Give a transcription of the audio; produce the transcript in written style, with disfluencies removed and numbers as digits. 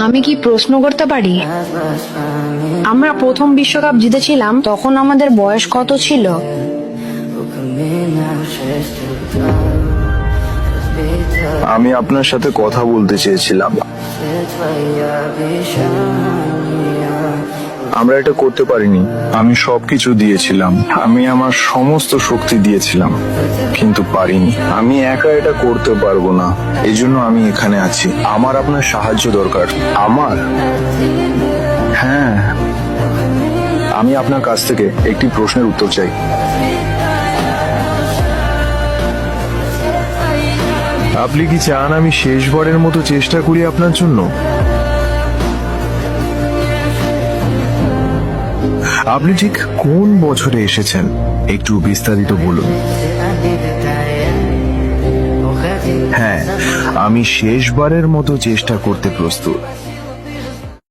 আমি কি প্রশ্ন করতে পারি? আমরা প্রথম বিশ্বকাপ জিতেছিলাম, তখন আমাদের বয়স কত ছিল? আমি আপনার সাথে কথা বলতে চেয়েছিলাম। আমরা এটা করতে পারিনি। আমি সবকিছু দিয়েছিলাম, আমি আমার সমস্ত শক্তি দিয়েছিলাম, কিন্তু পারিনি। আমি একা এটা করতে পারবো না, এই জন্য আমি এখানে আছি। আমার আপনার সাহায্য দরকার। আমার? হ্যাঁ, আমি আপনার কাছ থেকে একটি প্রশ্নের উত্তর চাই। আপনি কি চান আমি শেষবারের মতো চেষ্টা করি আপনার জন্য? আপনি ঠিক কোন বছরে এসেছেন একটু বিস্তারিত বলুন। হ্যাঁ, আমি শেষবারের মতো চেষ্টা করতে প্রস্তুত।